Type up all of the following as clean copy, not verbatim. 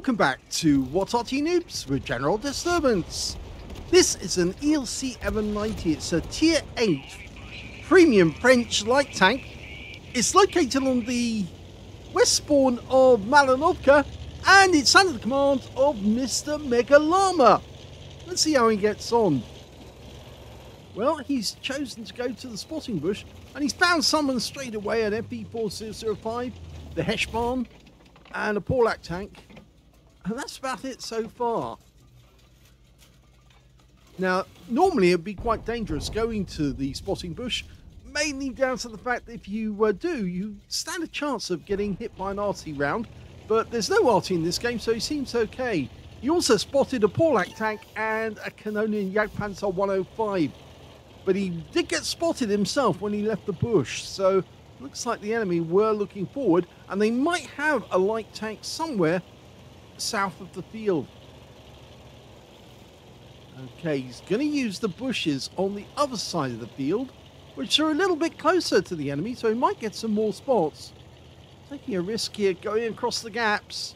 welcome back to What RT Noobs with General Disturbance. This is an ELC M90. It's a Tier 8 premium French light tank. It's located on the west spawn of Malinovka, and it's under the command of Mr. Megalama. Let's see how he gets on. Well, he's chosen to go to the spotting bush, and he's found someone straight away at MP4005, the Heshbarn, and a Porlak tank. And that's about it so far. Now, normally it'd be quite dangerous going to the spotting bush, mainly down to the fact that if you do, you stand a chance of getting hit by an RT round, but there's no RT in this game, so he seems okay. He also spotted a Porlak tank and a Canonian Jagdpanzer 105, but he did get spotted himself when he left the bush, so looks like the enemy were looking forward, and they might have a light tank somewhere south of the field. Okay, he's going to use the bushes on the other side of the field, which are a little bit closer to the enemy, so he might get some more spots. Taking a risk here, going across the gaps.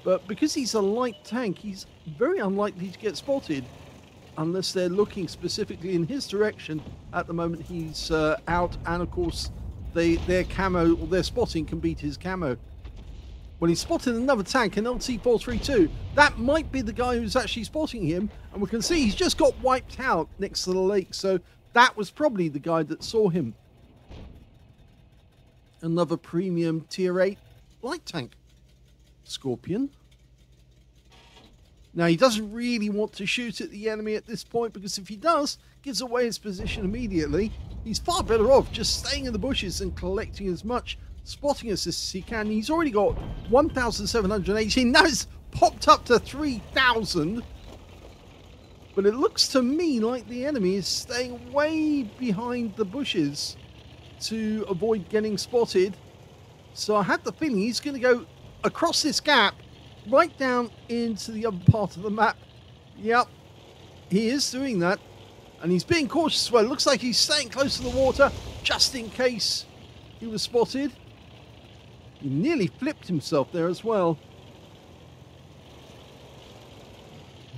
But because he's a light tank, he's very unlikely to get spotted, unless they're looking specifically in his direction. At the moment, he's out, and of course, their camo, or their spotting, can beat his camo. When he spotted another tank, an LT432, that might be the guy who's actually spotting him, and we can see he's just got wiped out next to the lake, so that was probably the guy that saw him. Another premium Tier 8 light tank. Scorpion. Now, he doesn't really want to shoot at the enemy at this point, because if he does, gives away his position immediately. He's far better off just staying in the bushes and collecting as much spotting assists as he can. He's already got 1,718. Now it's popped up to 3,000. But it looks to me like the enemy is staying way behind the bushes to avoid getting spotted. So I had the feeling he's going to go across this gap, right down into the other part of the map. Yep, he is doing that. And he's being cautious as well. It looks like he's staying close to the water, just in case he was spotted. He nearly flipped himself there as well.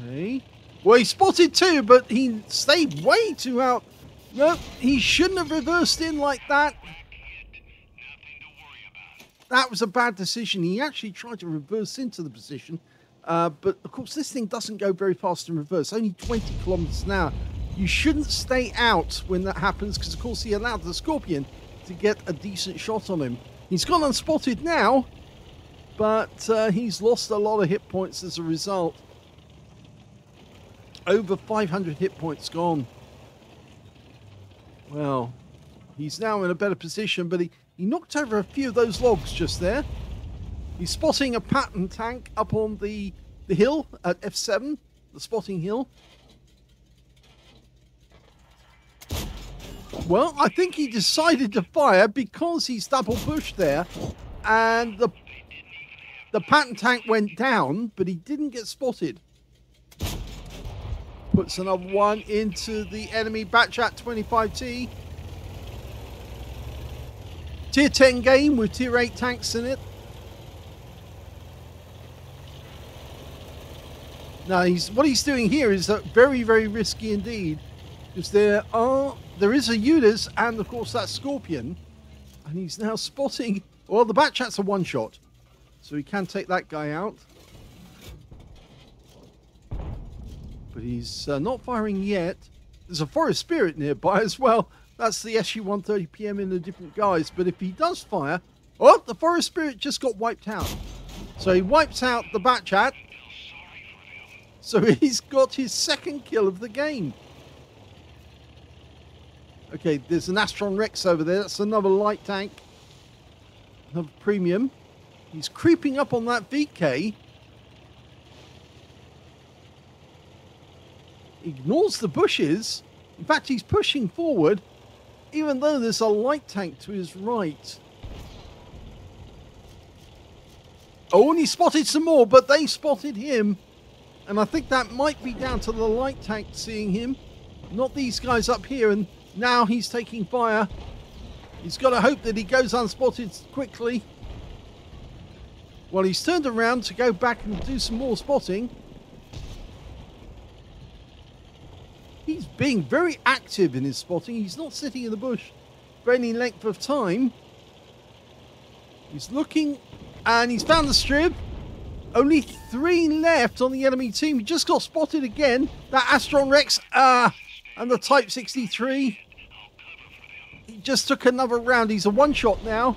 Okay. Well, he spotted too, but he stayed way too out. No, he shouldn't have reversed in like that. That was a bad decision. He actually tried to reverse into the position. But, of course, this thing doesn't go very fast in reverse. Only 20 kilometers an hour. You shouldn't stay out when that happens, because, of course, he allowed the Scorpion to get a decent shot on him. He's gone unspotted now, but he's lost a lot of hit points as a result. Over 500 hit points gone. Well, he's now in a better position, but he knocked over a few of those logs just there. He's spotting a Patton tank up on the hill at F7, the spotting hill. Well, I think he decided to fire because he's double pushed there, and the Patton tank went down, but he didn't get spotted. Puts another one into the enemy Batchat 25T. Tier 10 game with Tier 8 tanks in it. Now, what he's doing here is very, very risky indeed, because there is a UDAS and, of course, that Scorpion, and he's now spotting. Well, the Batchat's a one-shot, so he can take that guy out. But he's not firing yet. There's a Forest Spirit nearby as well. That's the SU-130 PM in a different guise. But if he does fire... Oh, the Forest Spirit just got wiped out. So he wipes out the Batchat. So he's got his second kill of the game. Okay, there's an Astron Rex over there. That's another light tank. Another premium. He's creeping up on that VK. Ignores the bushes. In fact, he's pushing forward, even though there's a light tank to his right. Oh, and he spotted some more, but they spotted him. And I think that might be down to the light tank seeing him, not these guys up here. And now he's taking fire. He's got to hope that he goes unspotted quickly. Well, he's turned around to go back and do some more spotting. He's being very active in his spotting. He's not sitting in the bush for any length of time. He's looking, and he's found the strip. Only 3 left on the enemy team. He just got spotted again. That Astron Rex and the Type 63. He just took another round. He's a one-shot now.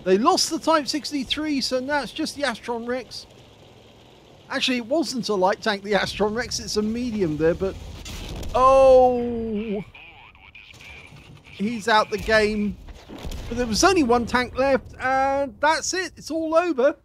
They lost the Type 63, so now it's just the Astron Rex. Actually, it wasn't a light tank, the Astron Rex. It's a medium there, but... Oh! He's out the game. But there was only 1 tank left, and that's it. It's all over.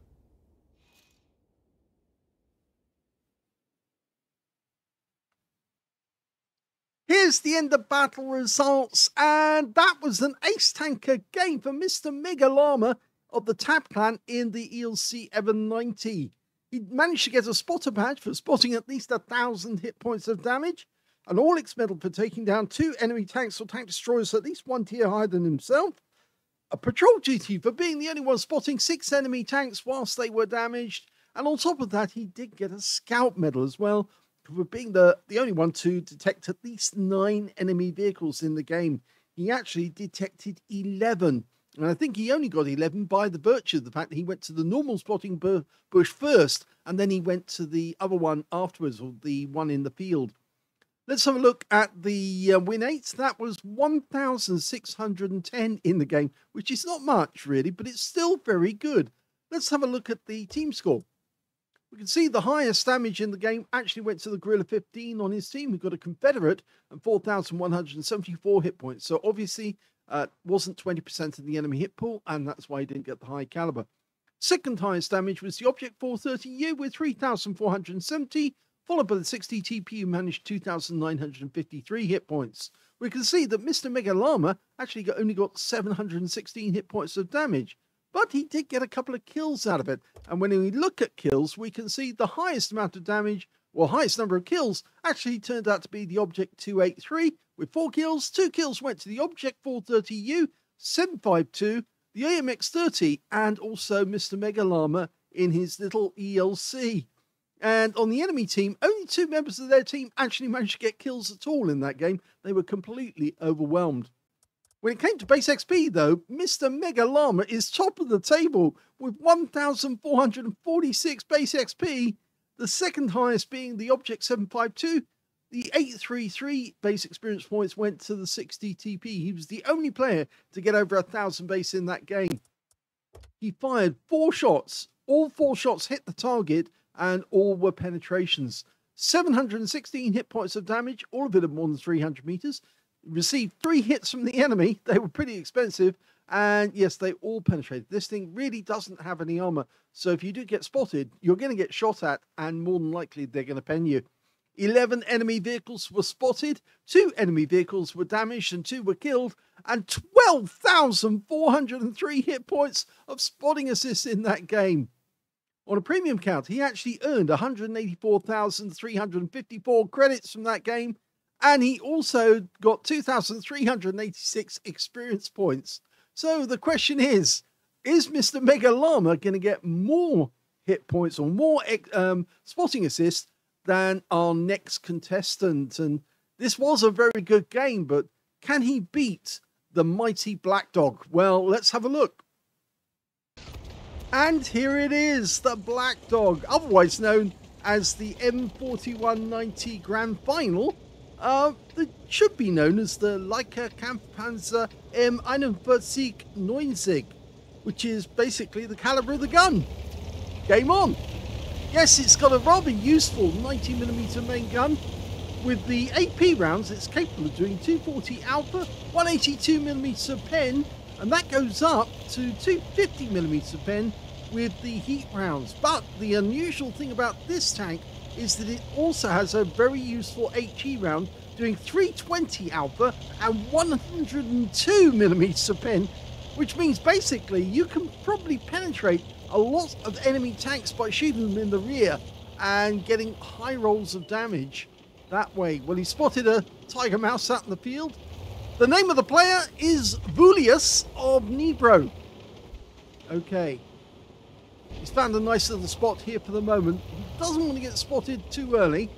Here's the end of battle results, and that was an ace tanker game for Mr. Mega Llama of the Tab Clan in the ELC Evan 90. He managed to get a spotter badge for spotting at least 1,000 hit points of damage, an All-X medal for taking down 2 enemy tanks or tank destroyers at least 1 tier higher than himself, a patrol duty for being the only one spotting 6 enemy tanks whilst they were damaged, and on top of that he did get a scout medal as well, for being the only one to detect at least 9 enemy vehicles in the game. He actually detected 11. And I think he only got 11 by the virtue of the fact that he went to the normal spotting bush first, and then he went to the other one afterwards, or the one in the field. Let's have a look at the win 8. That was 1,610 in the game, which is not much really, but it's still very good. Let's have a look at the team score. We can see the highest damage in the game actually went to the Gorilla 15 on his team, who got a Confederate and 4,174 hit points. So obviously wasn't 20% of the enemy hit pool, and that's why he didn't get the high caliber. Second highest damage was the Object 430U with 3,470, followed by the 60 TP, who managed 2,953 hit points. We can see that Mr. Mega Llama actually only got 716 hit points of damage. But he did get a couple of kills out of it. And when we look at kills, we can see the highest amount of damage, or highest number of kills, actually turned out to be the Object 283 with 4 kills. 2 kills went to the Object 430U, 752, the AMX 30, and also Mr. Mega Llama in his little ELC. And on the enemy team, only 2 members of their team actually managed to get kills at all in that game. They were completely overwhelmed. When it came to base XP, though, Mr. Mega Llama is top of the table with 1,446 base XP, the second highest being the Object 752. The 833 base experience points went to the 60 TP. He was the only player to get over 1,000 base in that game. He fired 4 shots. All 4 shots hit the target, and all were penetrations. 716 hit points of damage, all of it at more than 300 meters. Received 3 hits from the enemy. They were pretty expensive, and yes, they all penetrated. This thing really doesn't have any armor, so if you do get spotted, you're going to get shot at, and more than likely they're going to pen you. 11 enemy vehicles were spotted, 2 enemy vehicles were damaged, and 2 were killed, and 12,403 hit points of spotting assists in that game. On a premium count, he actually earned 184,354 credits from that game, and he also got 2,386 experience points. So the question is Mr. Mega Llama going to get more hit points or more spotting assists than our next contestant? And this was a very good game, but can he beat the mighty Black Dog? Well, let's have a look. And here it is, the Black Dog, otherwise known as the M4190 Grand Final. That should be known as the Leica Kampfpanzer M4190, which is basically the caliber of the gun. Game on! Yes, it's got a rather useful 90mm main gun. With the AP rounds, it's capable of doing 240 Alpha, 182mm pen, and that goes up to 250mm pen with the heat rounds. But the unusual thing about this tank is that it also has a very useful HE round doing 320 Alpha and 102mm pen, which means basically you can probably penetrate a lot of enemy tanks by shooting them in the rear and getting high rolls of damage that way. Well, he spotted a tiger mouse out in the field. The name of the player is Vulius of Nibro. Okay. He's found a nice little spot here for the moment. He doesn't want to get spotted too early.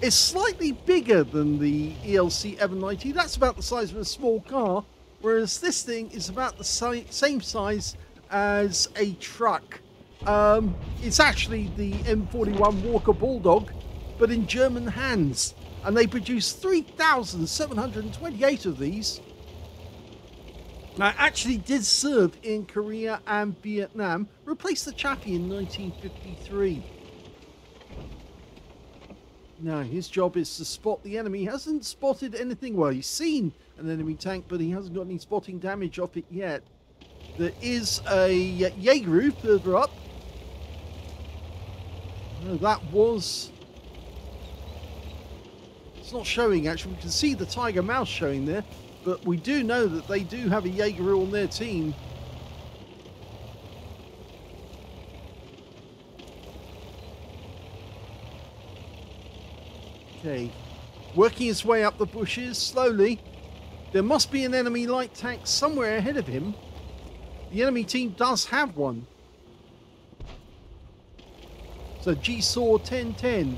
It's slightly bigger than the ELC Evan 90. That's about the size of a small car, whereas this thing is about the same size as a truck. It's actually the M41 Walker Bulldog, but in German hands. And they produce 3,728 of these. I actually did serve in Korea and Vietnam. Replaced the Chappie in 1953. Now, his job is to spot the enemy. He hasn't spotted anything. Well, he's seen an enemy tank, but he hasn't got any spotting damage off it yet. There is a Jaeger further up. No, that was... It's not showing, actually. We can see the Tiger Mouse showing there. But we do know that they do have a Jaeger on their team. Okay, working his way up the bushes slowly. There must be an enemy light tank somewhere ahead of him. The enemy team does have one. So G-Saw 1010.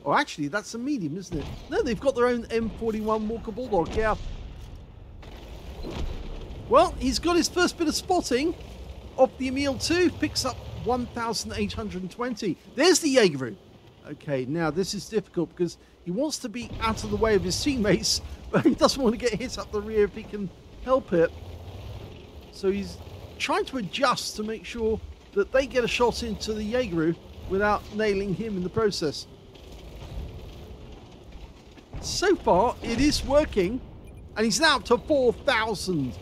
Oh, actually, that's a medium, isn't it? No, they've got their own M41 Walker Bulldog. Yeah. Well, he's got his first bit of spotting off the Emil 2. Picks up 1,820. There's the Jaeger. Okay, now this is difficult because he wants to be out of the way of his teammates, but he doesn't want to get hit up the rear if he can help it. So he's trying to adjust to make sure that they get a shot into the Jaeger without nailing him in the process. So far, it is working, and he's now up to 4,000.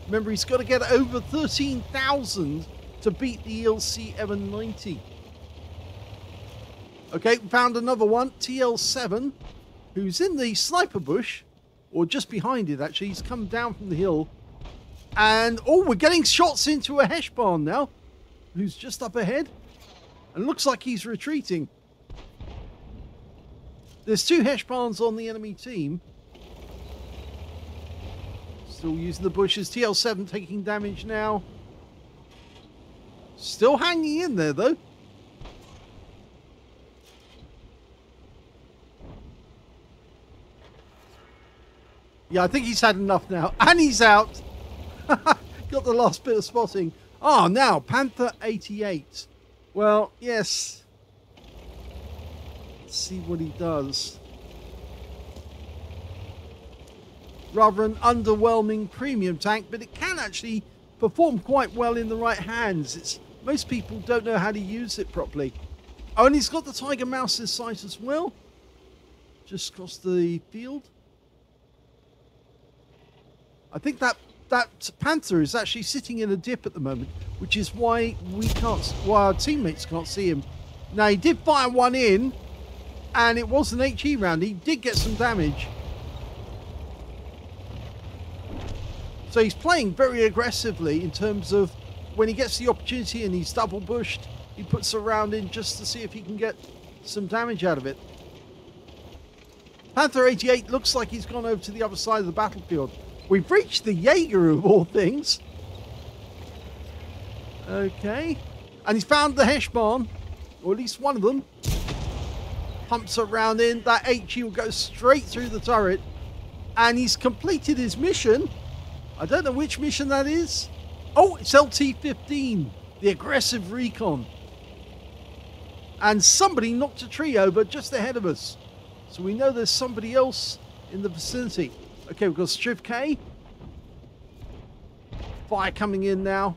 Remember, he's got to get over 13,000 to beat the ELC Evan 90. Okay, found another one, TL7, who's in the sniper bush, or just behind it, actually. He's come down from the hill. And, oh, we're getting shots into a Heshbarn now, who's just up ahead. And looks like he's retreating. There's two Heshbarns on the enemy team. Still using the bushes. TL7 taking damage now. Still hanging in there, though. Yeah, I think he's had enough now. And he's out. Got the last bit of spotting. Ah, now, Panther 88. Well, yes. Let's see what he does. Rather an underwhelming premium tank, but it can actually perform quite well in the right hands. Most people don't know how to use it properly. Oh, and he's got the Tiger Mouse in sight as well. Just across the field. I think that Panther is actually sitting in a dip at the moment, which is why why our teammates can't see him. Now, he did fire one in, and it was an HE round. He did get some damage. So he's playing very aggressively in terms of when he gets the opportunity and he's double bushed, he puts a round in just to see if he can get some damage out of it. Panther 88 looks like he's gone over to the other side of the battlefield. We've reached the Jaeger of all things. Okay. And he's found the Heshbarn, or at least one of them. Pumps a round in. That HE will go straight through the turret. And he's completed his mission. I don't know which mission that is. Oh, it's LT-15, the aggressive recon. And somebody knocked a tree over just ahead of us. So we know there's somebody else in the vicinity. Okay, we've got Striv K. Fire coming in now.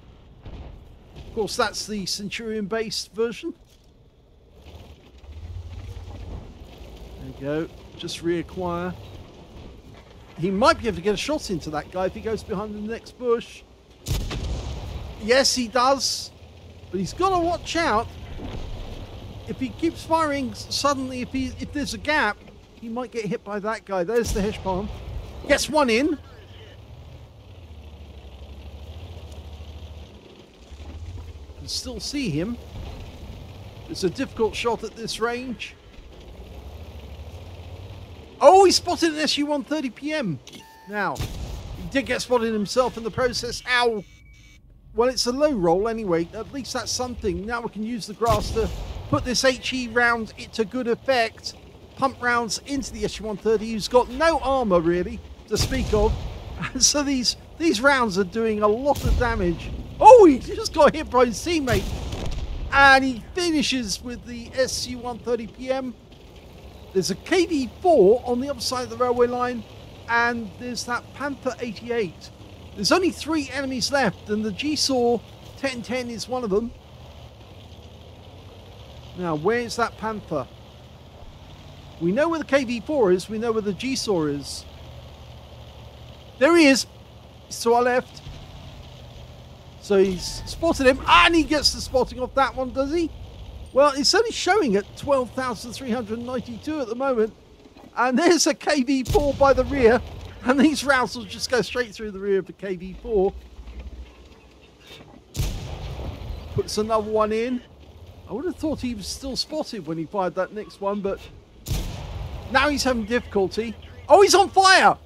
Of course, that's the Centurion-based version. There you go. Just reacquire. He might be able to get a shot into that guy if he goes behind the next bush. Yes, he does. But he's got to watch out. If he keeps firing suddenly, if there's a gap, he might get hit by that guy. There's the Heshbarn. Gets one in. You can still see him. It's a difficult shot at this range. Oh, he spotted an SU-130 PM. Now, he did get spotted himself in the process. Ow! Well, it's a low roll anyway. At least that's something. Now we can use the grass to put this HE round to good effect. Pump rounds into the SG-130, who's got no armor really to speak of. And so these rounds are doing a lot of damage. Oh, he just got hit by his teammate. And he finishes with the SC-130 PM. There's a KV-4 on the other side of the railway line. And there's that Panther 88. There's only 3 enemies left, and the G-Saw 1010 is one of them. Now, where's that Panther? We know where the KV-4 is. We know where the G-Saw is. There he is. He's to our left. So he's spotted him, and he gets the spotting off that one, does he? Well, it's only showing at 12,392 at the moment. And there's a KV-4 by the rear. And these rounds will just go straight through the rear of the KV-4. Puts another one in. I would have thought he was still spotted when he fired that next one, but now he's having difficulty. Oh, he's on fire!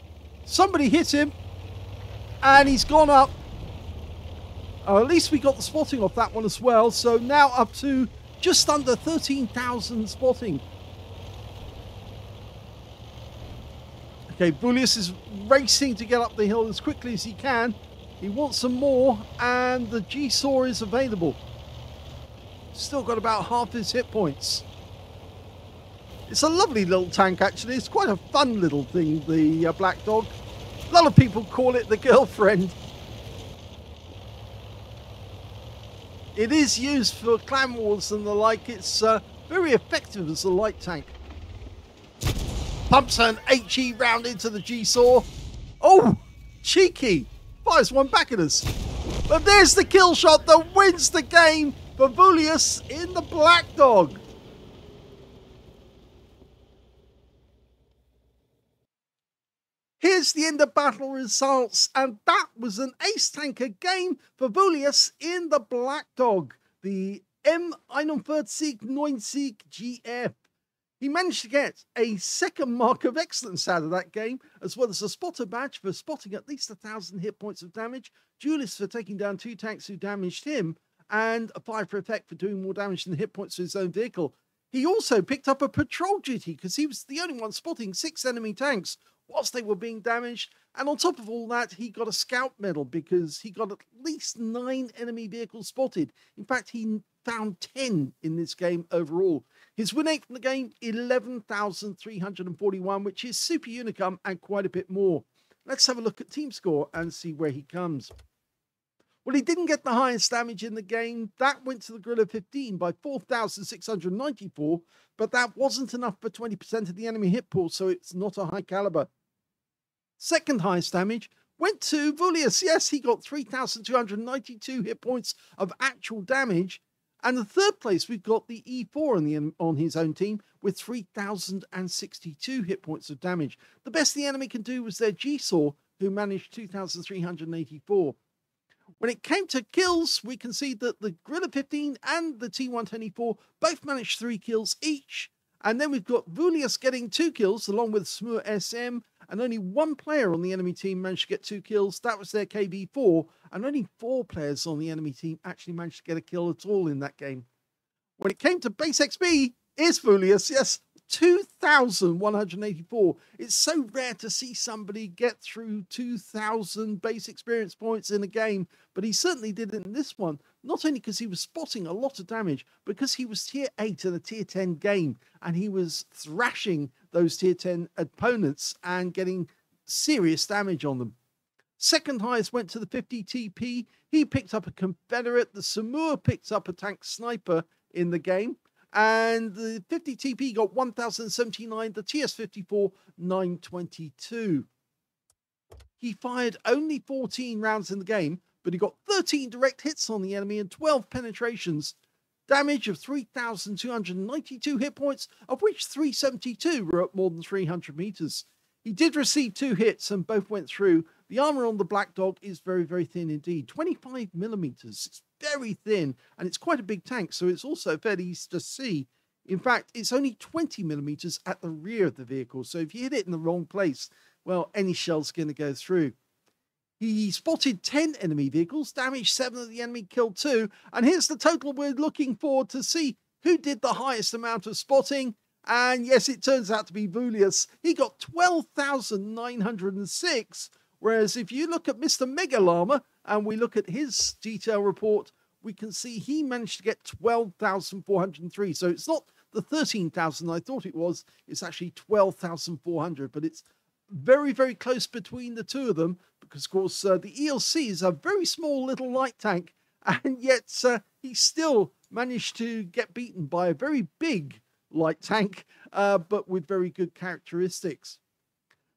Somebody hit him, and he's gone up. At least we got the spotting off that one as well. So now up to just under 13,000 spotting. Okay, Bullius is racing to get up the hill as quickly as he can. He wants some more, and the G-Saw is available. Still got about half his hit points. It's a lovely little tank, actually. It's quite a fun little thing, the Black Dog. A lot of people call it the girlfriend. It is used for clan wars and the like. It's very effective as a light tank. Pumps an HE round into the G-Saw. Oh, cheeky. Fires one back at us. But there's the kill shot that wins the game for Bullius in the Black Dog. Here's the end of battle results, and that was an ace tanker game for Bullius in the Black Dog, the M41 GF. He managed to get a second mark of excellence out of that game, as well as a spotter badge for spotting at least 1,000 hit points of damage, duelist for taking down 2 tanks who damaged him, and a 5 for effect for doing more damage than hit points to his own vehicle. He also picked up a patrol duty because he was the only one spotting 6 enemy tanks whilst they were being damaged. And on top of all that, he got a scout medal because he got at least 9 enemy vehicles spotted. In fact, he found 10 in this game overall. His win rate from the game, 11,341, which is super unicum and quite a bit more. Let's have a look at team score and see where he comes. Well, he didn't get the highest damage in the game. That went to the Guerrilla 15 by 4,694, but that wasn't enough for 20% of the enemy hit pool, so it's not a high caliber. Second highest damage went to Bullius. Yes, he got 3,292 hit points of actual damage. And the third place, we've got the E4 on his own team with 3,062 hit points of damage. The best the enemy can do was their G-Saw, who managed 2,384. When it came to kills, we can see that the Guerrilla 15 and the T124 both managed 3 kills each. And then we've got Bullius getting 2 kills along with Smur SM, and only 1 player on the enemy team managed to get 2 kills. That was their KV-4, and only 4 players on the enemy team actually managed to get a kill at all in that game. When it came to base XP, is Bullius, yes, 2,184. It's so rare to see somebody get through 2,000 base experience points in a game, but he certainly did it in this one. Not only because he was spotting a lot of damage, because he was tier 8 in a tier 10 game, and he was thrashing those tier 10 opponents and getting serious damage on them. Second highest went to the 50 TP. He picked up a Confederate. The Samur picked up a tank sniper in the game. And the 50 TP got 1,079, the TS-54, 922. He fired only 14 rounds in the game, but he got 13 direct hits on the enemy and 12 penetrations. Damage of 3,292 hit points, of which 372 were at more than 300 meters. He did receive 2 hits and both went through. The armor on the Black Dog is very, very thin indeed. 25 millimeters. It's very thin, and it's quite a big tank, so it's also fairly easy to see. In fact, it's only 20 millimeters at the rear of the vehicle, so if you hit it in the wrong place, well, any shell's going to go through. He spotted 10 enemy vehicles, damaged 7 of the enemy, killed 2. And here's the total we're looking for to see who did the highest amount of spotting. And yes, it turns out to be Vulius. He got 12,906. Whereas if you look at Mr. Mega Llama and we look at his detail report, we can see he managed to get 12,403. So it's not the 13,000 I thought it was. It's actually 12,400. But it's very, very close between the two of them because, of course, the ELC is a very small little light tank. And yet he still managed to get beaten by a very big light tank, but with very good characteristics.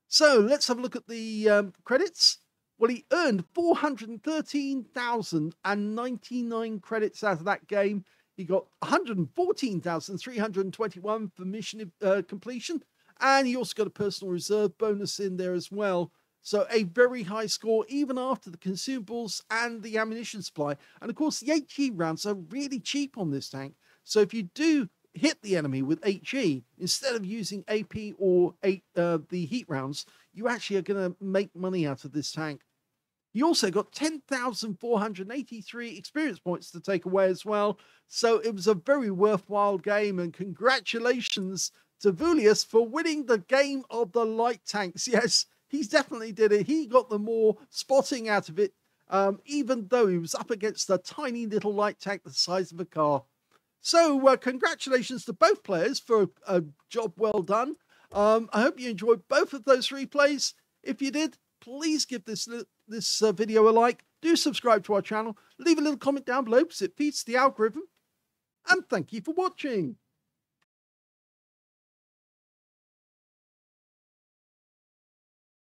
So let's have a look at the credits. Well, he earned 413,099 credits out of that game. He got 114,321 for mission completion. And he also got a personal reserve bonus in there as well. So a very high score, even after the consumables and the ammunition supply. And of course, the HE rounds are really cheap on this tank. So if you do hit the enemy with HE, instead of using AP or the heat rounds, you actually are going to make money out of this tank. He also got 10,483 experience points to take away as well. So it was a very worthwhile game, and congratulations to Vulius for winning the game of the light tanks. Yes, he definitely did it. He got the more spotting out of it, even though he was up against a tiny little light tank the size of a car. So congratulations to both players for a job well done. I hope you enjoyed both of those replays. If you did, please give this video a like. Do subscribe to our channel. Leave a little comment down below because it feeds the algorithm. And thank you for watching.